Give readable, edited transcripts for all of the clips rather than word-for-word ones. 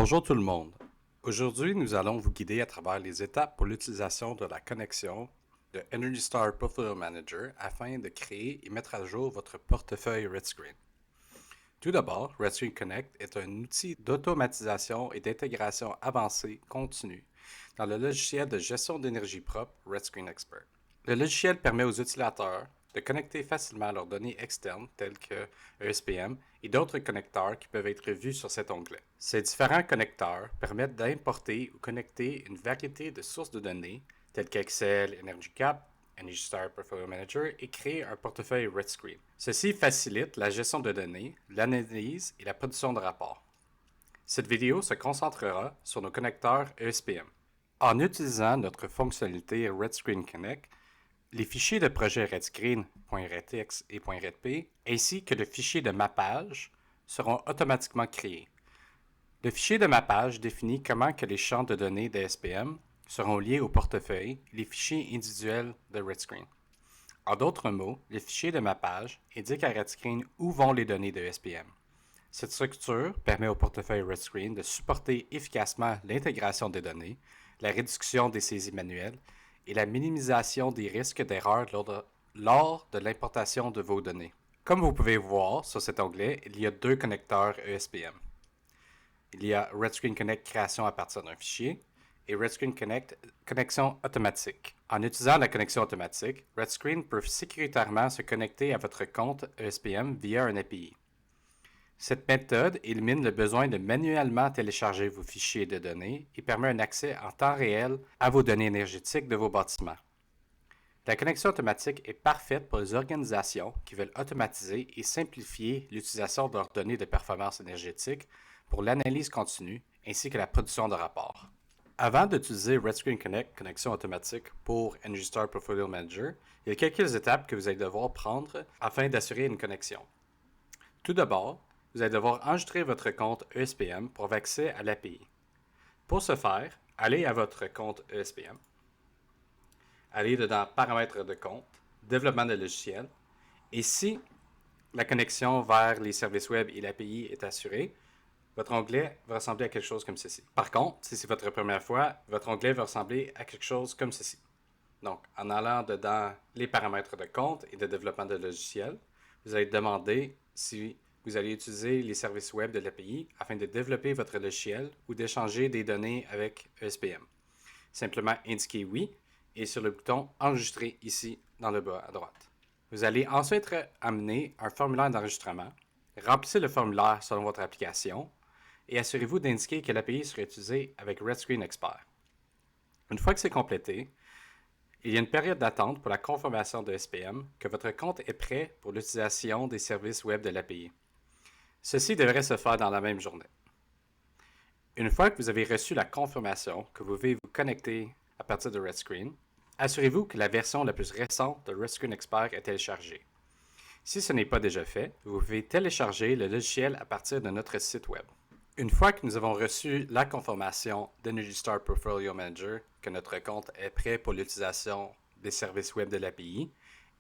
Bonjour tout le monde. Aujourd'hui, nous allons vous guider à travers les étapes pour l'utilisation de la connexion de Energy Star Portfolio Manager afin de créer et mettre à jour votre portefeuille RedScreen. Tout d'abord, RedScreen Connect est un outil d'automatisation et d'intégration avancée continue dans le logiciel de gestion d'énergie propre RedScreen Expert. Le logiciel permet aux utilisateurs de connecter facilement leurs données externes telles que ESPM et d'autres connecteurs qui peuvent être vus sur cet onglet. Ces différents connecteurs permettent d'importer ou connecter une variété de sources de données telles qu'Excel, EnergyCap, Energy Star Portfolio Manager et créer un portefeuille RedScreen. Ceci facilite la gestion de données, l'analyse et la production de rapports. Cette vidéo se concentrera sur nos connecteurs ESPM. En utilisant notre fonctionnalité RedScreen Connect, les fichiers de projet RedScreen.RedText et .RedP, ainsi que le fichier de mappage, seront automatiquement créés. Le fichier de mappage définit comment que les champs de données de SPM seront liés au portefeuille et les fichiers individuels de RedScreen. En d'autres mots, le fichier de mappage indique à RedScreen où vont les données de SPM. Cette structure permet au portefeuille RedScreen de supporter efficacement l'intégration des données, la réduction des saisies manuelles et la minimisation des risques d'erreur lors de l'importation de vos données. Comme vous pouvez voir sur cet onglet, il y a deux connecteurs ESPM. Il y a RedScreen Connect création à partir d'un fichier et RedScreen Connect connexion automatique. En utilisant la connexion automatique, RedScreen peut sécuritairement se connecter à votre compte ESPM via un API. Cette méthode élimine le besoin de manuellement télécharger vos fichiers de données et permet un accès en temps réel à vos données énergétiques de vos bâtiments. La connexion automatique est parfaite pour les organisations qui veulent automatiser et simplifier l'utilisation de leurs données de performance énergétique pour l'analyse continue ainsi que la production de rapports. Avant d'utiliser RedScreen Connect connexion automatique pour Energy Star Portfolio Manager, il y a quelques étapes que vous allez devoir prendre afin d'assurer une connexion. Tout d'abord, vous allez devoir enregistrer votre compte ESPM pour avoir accès à l'API. Pour ce faire, allez à votre compte ESPM, allez dans Paramètres de compte, Développement de logiciel, et si la connexion vers les services web et l'API est assurée, votre onglet va ressembler à quelque chose comme ceci. Par contre, si c'est votre première fois, votre onglet va ressembler à quelque chose comme ceci. Donc, en allant dedans les paramètres de compte et de développement de logiciel, vous allez demander si vous allez utiliser les services web de l'API afin de développer votre logiciel ou d'échanger des données avec ESPM. Simplement indiquez oui et sur le bouton Enregistrer ici dans le bas à droite. Vous allez ensuite amener un formulaire d'enregistrement. Remplissez le formulaire selon votre application et assurez-vous d'indiquer que l'API sera utilisée avec RedScreen Expert. Une fois que c'est complété, il y a une période d'attente pour la confirmation de SPM que votre compte est prêt pour l'utilisation des services web de l'API. Ceci devrait se faire dans la même journée. Une fois que vous avez reçu la confirmation que vous pouvez vous connecter à partir de RedScreen, assurez-vous que la version la plus récente de RedScreen Expert est téléchargée. Si ce n'est pas déjà fait, vous pouvez télécharger le logiciel à partir de notre site web. Une fois que nous avons reçu la confirmation d'Energy Star Portfolio Manager que notre compte est prêt pour l'utilisation des services web de l'API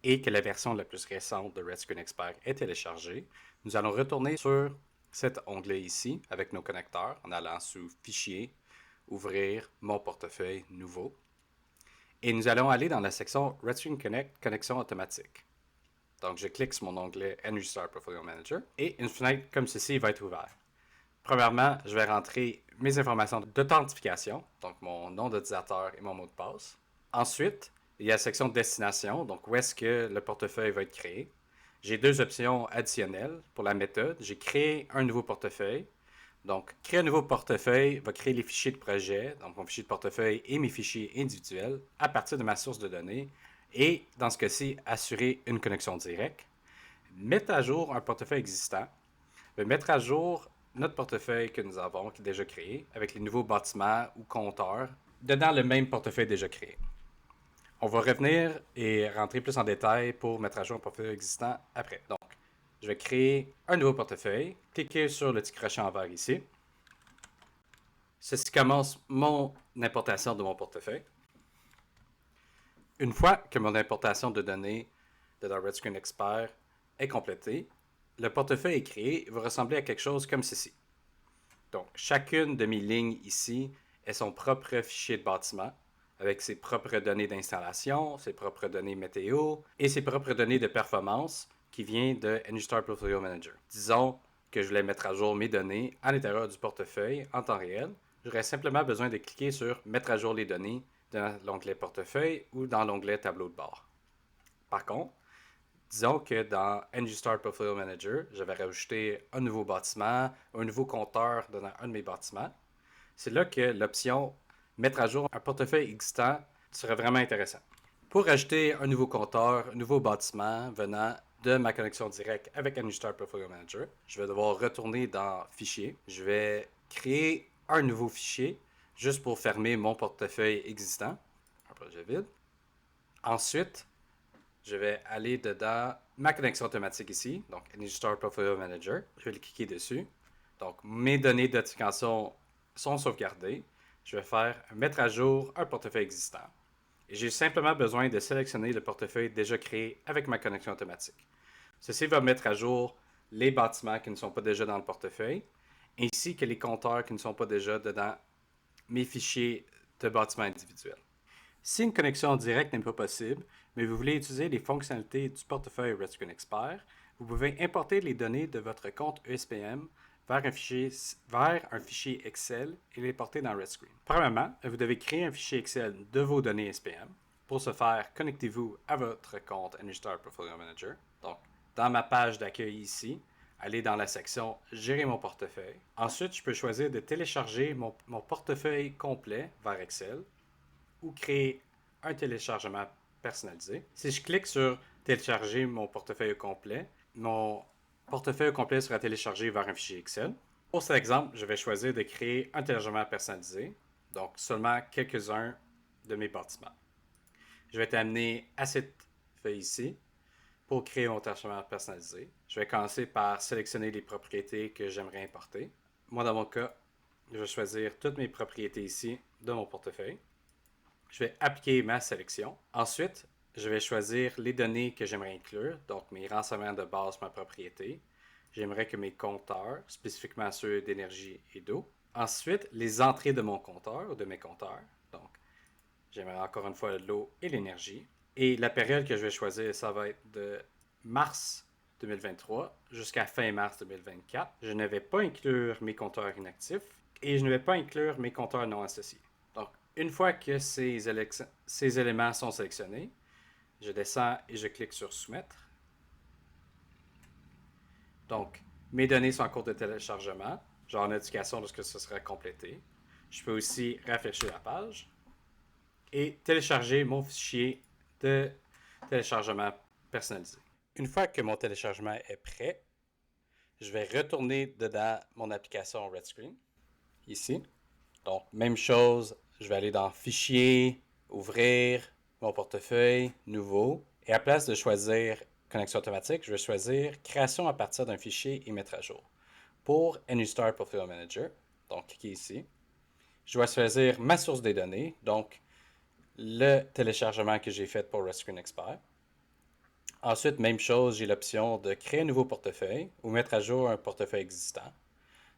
et que la version la plus récente de RedScreen Expert est téléchargée, nous allons retourner sur cet onglet ici avec nos connecteurs en allant sous Fichier, Ouvrir, Mon portefeuille, Nouveau. Et nous allons aller dans la section RedScreen Connect, Connexion automatique. Donc, je clique sur mon onglet Energy Star Portfolio Manager et une fenêtre comme ceci va être ouverte. Premièrement, je vais rentrer mes informations d'authentification, donc mon nom d'utilisateur et mon mot de passe. Ensuite, il y a la section destination, donc où est-ce que le portefeuille va être créé. J'ai deux options additionnelles pour la méthode. J'ai créé un nouveau portefeuille. Donc, créer un nouveau portefeuille va créer les fichiers de projet, donc mon fichier de portefeuille et mes fichiers individuels à partir de ma source de données. Et dans ce cas-ci, assurer une connexion directe. Mettre à jour un portefeuille existant. Mettre à jour notre portefeuille que nous avons, qui est déjà créé, avec les nouveaux bâtiments ou compteurs, dedans le même portefeuille déjà créé. On va revenir et rentrer plus en détail pour mettre à jour un portefeuille existant après. Donc, je vais créer un nouveau portefeuille, cliquez sur le petit crochet en vert ici. Ceci commence mon importation de mon portefeuille. Une fois que mon importation de données de la RedScreen Expert est complétée, le portefeuille est créé et va ressembler à quelque chose comme ceci. Donc, chacune de mes lignes ici est son propre fichier de bâtiment avec ses propres données d'installation, ses propres données météo et ses propres données de performance qui vient de EnergyStar Portfolio Manager. Disons que je voulais mettre à jour mes données à l'intérieur du portefeuille en temps réel. J'aurais simplement besoin de cliquer sur Mettre à jour les données dans l'onglet Portefeuille ou dans l'onglet Tableau de bord. Par contre, disons que dans EnergyStar Portfolio Manager, j'avais rajouté un nouveau bâtiment, un nouveau compteur dans un de mes bâtiments. C'est là que l'option Mettre à jour un portefeuille existant serait vraiment intéressant. Pour ajouter un nouveau compteur, un nouveau bâtiment venant de ma connexion directe avec EnergyStar Portfolio Manager, je vais devoir retourner dans Fichier. Je vais créer un nouveau fichier juste pour fermer mon portefeuille existant, un projet vide. Ensuite, je vais aller dedans ma connexion automatique ici, donc EnergyStar Portfolio Manager. Je vais le cliquer dessus. Donc, mes données d'authentification sont sauvegardées. Je vais faire mettre à jour un portefeuille existant. Et j'ai simplement besoin de sélectionner le portefeuille déjà créé avec ma connexion automatique. Ceci va mettre à jour les bâtiments qui ne sont pas déjà dans le portefeuille, ainsi que les compteurs qui ne sont pas déjà dedans mes fichiers de bâtiments individuels. Si une connexion directe n'est pas possible, mais vous voulez utiliser les fonctionnalités du portefeuille RedScreen Expert, vous pouvez importer les données de votre compte ESPM vers un fichier Excel et les porter dans RedScreen. Premièrement, vous devez créer un fichier Excel de vos données SPM. Pour ce faire, connectez-vous à votre compte EnergyStar Portfolio Manager. Donc, dans ma page d'accueil ici, allez dans la section Gérer mon portefeuille. Ensuite, je peux choisir de télécharger mon portefeuille complet vers Excel ou créer un téléchargement personnalisé. Si je clique sur télécharger mon portefeuille complet, mon portefeuille complet sera téléchargé vers un fichier Excel. Pour cet exemple, je vais choisir de créer un téléchargement personnalisé, donc seulement quelques-uns de mes bâtiments. Je vais être amené à cette feuille ici pour créer mon téléchargement personnalisé. Je vais commencer par sélectionner les propriétés que j'aimerais importer. Moi, dans mon cas, je vais choisir toutes mes propriétés ici de mon portefeuille. Je vais appliquer ma sélection. Ensuite, je vais choisir les données que j'aimerais inclure, donc mes renseignements de base, ma propriété. J'aimerais que mes compteurs, spécifiquement ceux d'énergie et d'eau. Ensuite, les entrées de mon compteur ou de mes compteurs. Donc, j'aimerais encore une fois l'eau et l'énergie. Et la période que je vais choisir, ça va être de mars 2023 jusqu'à fin mars 2024. Je ne vais pas inclure mes compteurs inactifs et je ne vais pas inclure mes compteurs non associés. Donc, une fois que ces éléments sont sélectionnés, je descends et je clique sur Soumettre. Donc, mes données sont en cours de téléchargement. J'aurai une notification lorsque ce sera complété. Je peux aussi rafraîchir la page et télécharger mon fichier de téléchargement personnalisé. Une fois que mon téléchargement est prêt, je vais retourner dedans mon application RedScreen, ici. Donc, même chose, je vais aller dans Fichier, Ouvrir, mon portefeuille, Nouveau. Et à place de choisir Connexion automatique, je vais choisir Création à partir d'un fichier et mettre à jour. Pour EnergyStar Portfolio Manager, donc cliquez ici. Je dois choisir ma source des données, donc le téléchargement que j'ai fait pour RedScreen Expert. Ensuite, même chose, j'ai l'option de créer un nouveau portefeuille ou mettre à jour un portefeuille existant.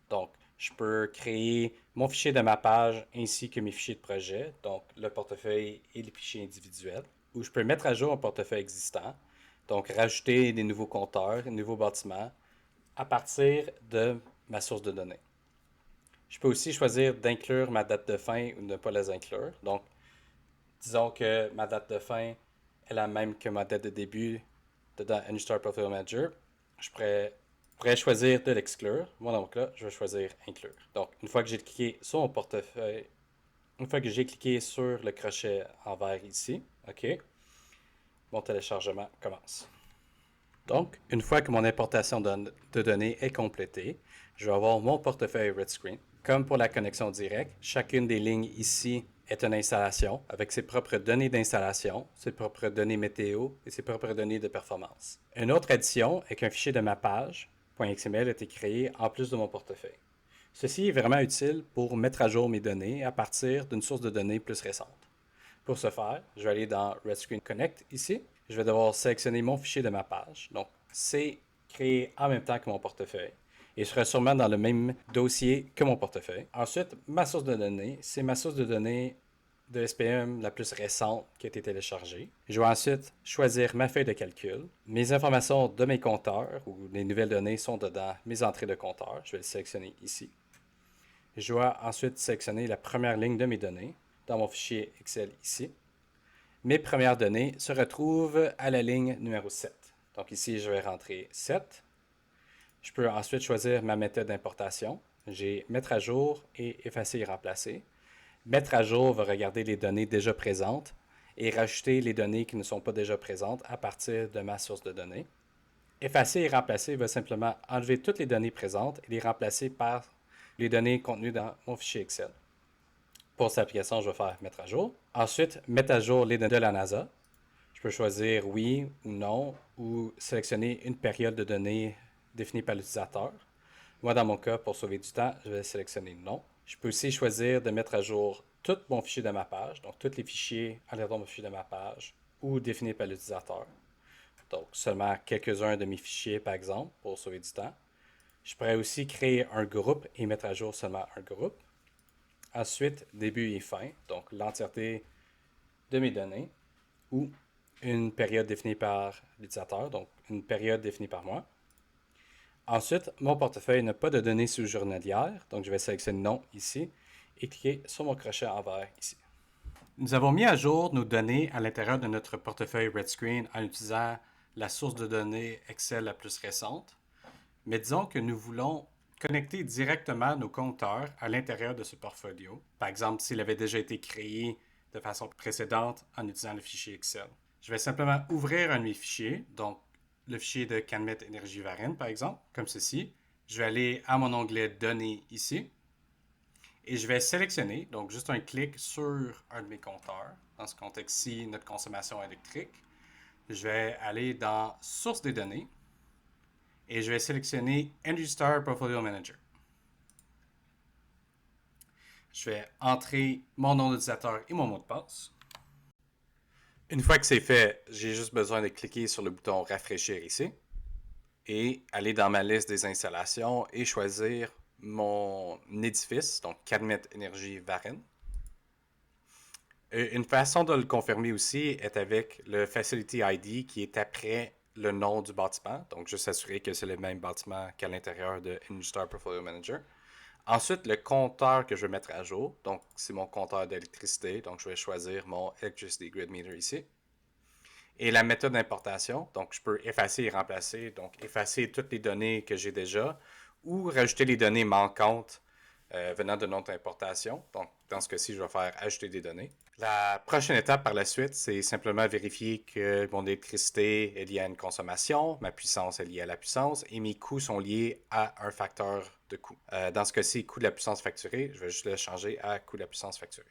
Donc, je peux créer mon fichier de ma page ainsi que mes fichiers de projet, donc le portefeuille et les fichiers individuels. Ou je peux mettre à jour un portefeuille existant, donc rajouter des nouveaux compteurs, des nouveaux bâtiments à partir de ma source de données. Je peux aussi choisir d'inclure ma date de fin ou de ne pas les inclure. Donc, disons que ma date de fin est la même que ma date de début dans EnergyStar Portfolio Manager. Je pourrais choisir de l'exclure. Moi, dans mon cas, je vais choisir inclure. Donc, une fois que j'ai cliqué sur mon portefeuille, une fois que j'ai cliqué sur le crochet en vert ici, OK, mon téléchargement commence. Donc, une fois que mon importation de données est complétée, je vais avoir mon portefeuille RedScreen. Comme pour la connexion directe, chacune des lignes ici est une installation avec ses propres données d'installation, ses propres données météo et ses propres données de performance. Une autre addition est qu'un fichier de ma page .xml a été créé en plus de mon portefeuille. Ceci est vraiment utile pour mettre à jour mes données à partir d'une source de données plus récente. Pour ce faire, je vais aller dans RedScreen Connect ici. Je vais devoir sélectionner mon fichier de ma page. Donc, c'est créé en même temps que mon portefeuille. et sera sûrement dans le même dossier que mon portefeuille. Ensuite, ma source de données, c'est ma source de données de SPM la plus récente qui a été téléchargée. Je vais ensuite choisir ma feuille de calcul. Mes informations de mes compteurs ou les nouvelles données sont dedans mes entrées de compteurs. Je vais le sélectionner ici. Je vais ensuite sélectionner la première ligne de mes données dans mon fichier Excel ici. Mes premières données se retrouvent à la ligne numéro 7. Donc ici, je vais rentrer 7. Je peux ensuite choisir ma méthode d'importation. J'ai mettre à jour et effacer et remplacer. Mettre à jour va regarder les données déjà présentes et rajouter les données qui ne sont pas déjà présentes à partir de ma source de données. Effacer et remplacer va simplement enlever toutes les données présentes et les remplacer par les données contenues dans mon fichier Excel. Pour cette application, je vais faire mettre à jour. Ensuite, mettre à jour les données de la NASA. Je peux choisir oui ou non ou sélectionner une période de données définie par l'utilisateur. Moi, dans mon cas, pour sauver du temps, je vais sélectionner non. Je peux aussi choisir de mettre à jour tout mon fichier de ma page, donc tous les fichiers aléatoires de mon fichier de ma page ou définis par l'utilisateur. Donc, seulement quelques-uns de mes fichiers, par exemple, pour sauver du temps. Je pourrais aussi créer un groupe et mettre à jour seulement un groupe. Ensuite, début et fin, donc l'entièreté de mes données ou une période définie par l'utilisateur, donc une période définie par moi. Ensuite, mon portefeuille n'a pas de données sous journalière, donc je vais sélectionner non ici et cliquer sur mon crochet en vert ici. Nous avons mis à jour nos données à l'intérieur de notre portefeuille RedScreen en utilisant la source de données Excel la plus récente. Mais disons que nous voulons connecter directement nos compteurs à l'intérieur de ce portfolio. Par exemple, s'il avait déjà été créé de façon précédente en utilisant le fichier Excel. Je vais simplement ouvrir un de mes fichiers, donc le fichier de Calumet Énergie Varennes, par exemple, comme ceci. Je vais aller à mon onglet Données ici. Et je vais sélectionner, donc juste un clic sur un de mes compteurs. Dans ce contexte-ci, notre consommation électrique. Je vais aller dans Source des données. Et je vais sélectionner Energy Star Portfolio Manager. Je vais entrer mon nom d'utilisateur et mon mot de passe. Une fois que c'est fait, j'ai juste besoin de cliquer sur le bouton Rafraîchir ici et aller dans ma liste des installations et choisir mon édifice, donc Calumet Énergie Varennes. Une façon de le confirmer aussi est avec le Facility ID qui est après le nom du bâtiment. Donc, juste s'assurer que c'est le même bâtiment qu'à l'intérieur de Energy Star Portfolio Manager. Ensuite, le compteur que je vais mettre à jour. Donc, c'est mon compteur d'électricité. Donc, je vais choisir mon Electricity Grid Meter ici. Et la méthode d'importation. Donc, je peux effacer et remplacer. Donc, effacer toutes les données que j'ai déjà ou rajouter les données manquantes venant de notre importation. Donc, dans ce cas-ci, je vais faire ajouter des données. La prochaine étape par la suite, c'est simplement vérifier que mon électricité est liée à une consommation, ma puissance est liée à la puissance et mes coûts sont liés à un facteur de coût. Dans ce cas-ci, coût de la puissance facturée, je vais juste le changer à coût de la puissance facturée.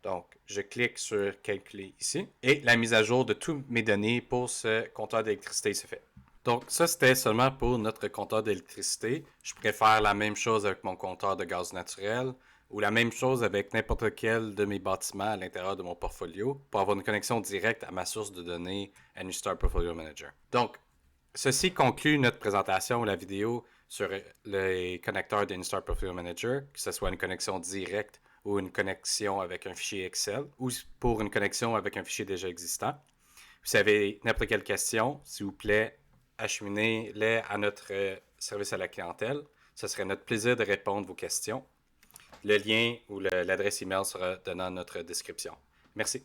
Donc, je clique sur calculer ici et la mise à jour de toutes mes données pour ce compteur d'électricité se fait. Donc, ça, c'était seulement pour notre compteur d'électricité. Je préfère la même chose avec mon compteur de gaz naturel ou la même chose avec n'importe quel de mes bâtiments à l'intérieur de mon portfolio pour avoir une connexion directe à ma source de données Energy Star Portfolio Manager. Donc, ceci conclut notre présentation, la vidéo sur les connecteurs d'Energy Star Portfolio Manager, que ce soit une connexion directe ou une connexion avec un fichier Excel ou pour une connexion avec un fichier déjà existant. Si vous avez n'importe quelle question, s'il vous plaît, acheminez-les à notre service à la clientèle. Ce serait notre plaisir de répondre à vos questions. Le lien ou l'adresse email sera donné dans notre description. Merci.